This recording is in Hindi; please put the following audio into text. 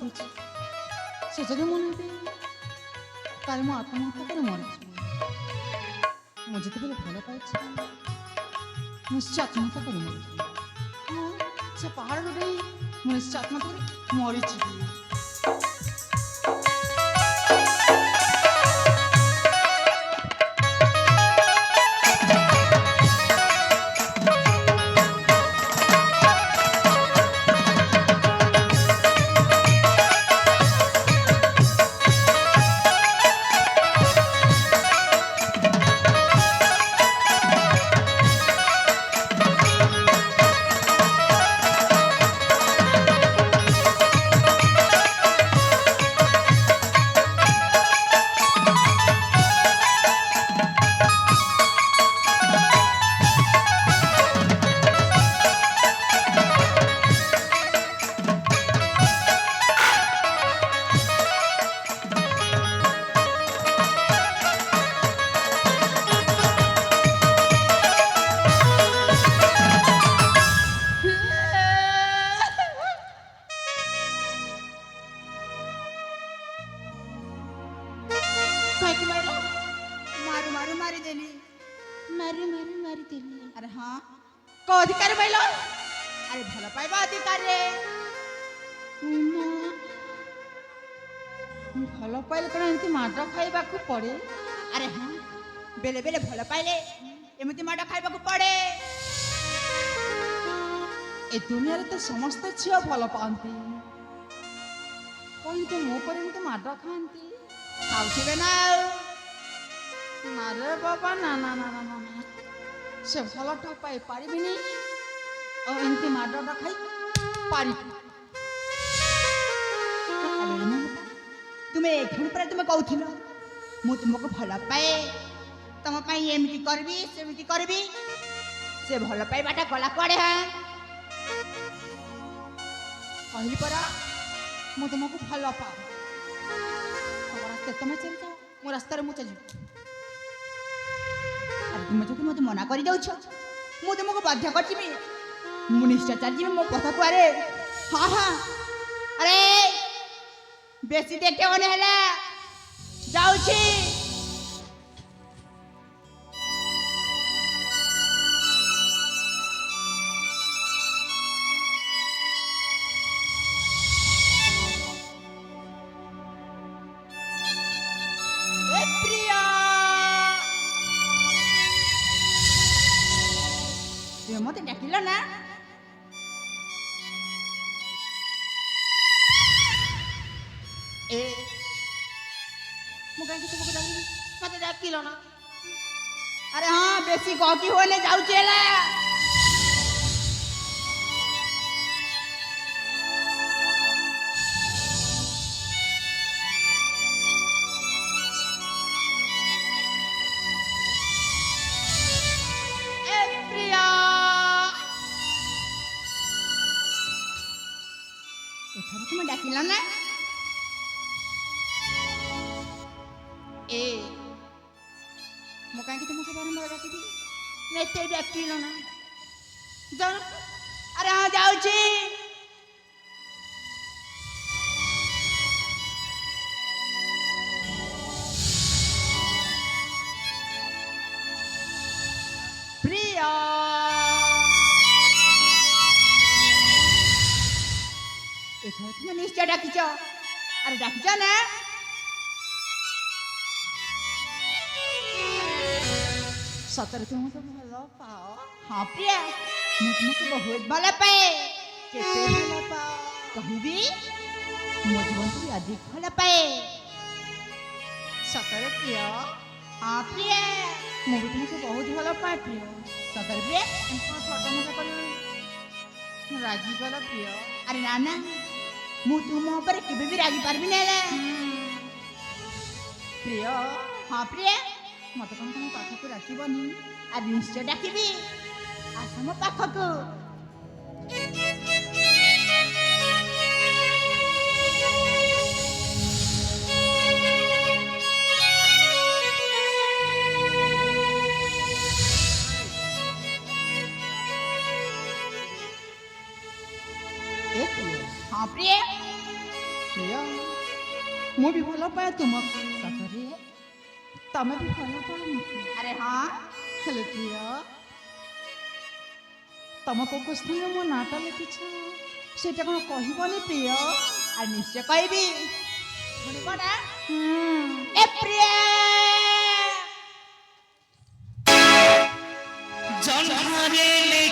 କହିଦେଇଛି ସେ ଯଦି ମନେ ଦେଇ ତାହେଲେ ମୁଁ ଆତ୍ମହତ୍ୟା କରି ମରିଛି। ମୁଁ ଯେତେବେଳେ ଭଲ ପାଇଛି ନିଶ୍ଚୟ ଆତ୍ମହତ୍ୟା କରି ମରିଛି। ମୁଁ ସେ ପାହାଡ଼ରୁ ଡେଇଁ ମୁଁ ନିଶ୍ଚୟ ଆତ୍ମହତ୍ୟା କରି ମରିଛି। अरे हाँ को अधिकार पाइल अरे भल पाइबा अधिकार रे भल पाइले कौन एमती माड खाइबा को पड़े। अरे हाँ बेले बेले भल पाइले एमती माड खाइबा को पड़े। ए दुनिया रे तो समस्त झियो भल पाती कहीं तो मो पर एमती माड खाती खाउथिबे ना ना रे बाबा ना ना ना ना ना से भलटा पाई पारिबिनी और एमती माडटा खाई पारिबी। तुम्हें एखन पर तुम्हें कहूथिलो मु तुमको भल पाए तुम पाई एमती करबी सेमती करबी से भल पाइबाटा गला कुआडे हां कहली परा मु तुमको भल पाओ रास्ते तुम चल जाओ मो रास्ता मु चल तुम जो मत मना कर दौछ मु तुमको बाध्य करमी मु निश्चय चल मो पथ कुआरे। हाँ हाँ अरे बेसी देखे होने है जाऊची मत डाकिल ना ए मु कहीं तुमको डाकिली मत डाकिल ना। अरे हाँ बेसी गकी होने जाऊचे ला तुम डाकिल ना ए मु कहीं तुमको बारंबार डाकिदी नहीं डाकिल ना जाओ। अरे हाँ जाऊची प्रिया तुम निश्चय डाकिच अरे डाकिच ना सतर तुम तो भल पाओ। हाँ प्रिया मु तुमको बहुत भल पाए केते भल पाओ कहबी मो जीवन को अधिक भल पाए सतर प्रिय हाँ प्रिया मु भी तुमको बहुत भल पाए प्रिय सतर प्रिया छोटा मोटा कर रागी गल प्रिय। अरे ना ना मु तुम ऊपर केबे भी रागी पारबी ना प्रिय हाँ प्रिया मत कौन तुम पाखक डाकबनी अरे निश्चय डाकिबी आस मो पाखक हाँ प्रिय ପ୍ରିୟ ମୁଁ ବି ଭଲ ପାଏ ତୁମକୁ ସତରେ ତମେ ବି ଭଲ ପାଅ ମୋତେ अरे हाँ ହେଲେ ପ୍ରିୟ ତମ ପ୍ରକୋଷ୍ଠରେ ମୋ ନାଁଟା ଲେଖିଛ ସେଇଟା କ'ଣ କହିବନି ପ୍ରିୟ और निश्चय कहबी शुणिब ना ହୁଁ ए प्रिय जन्मरे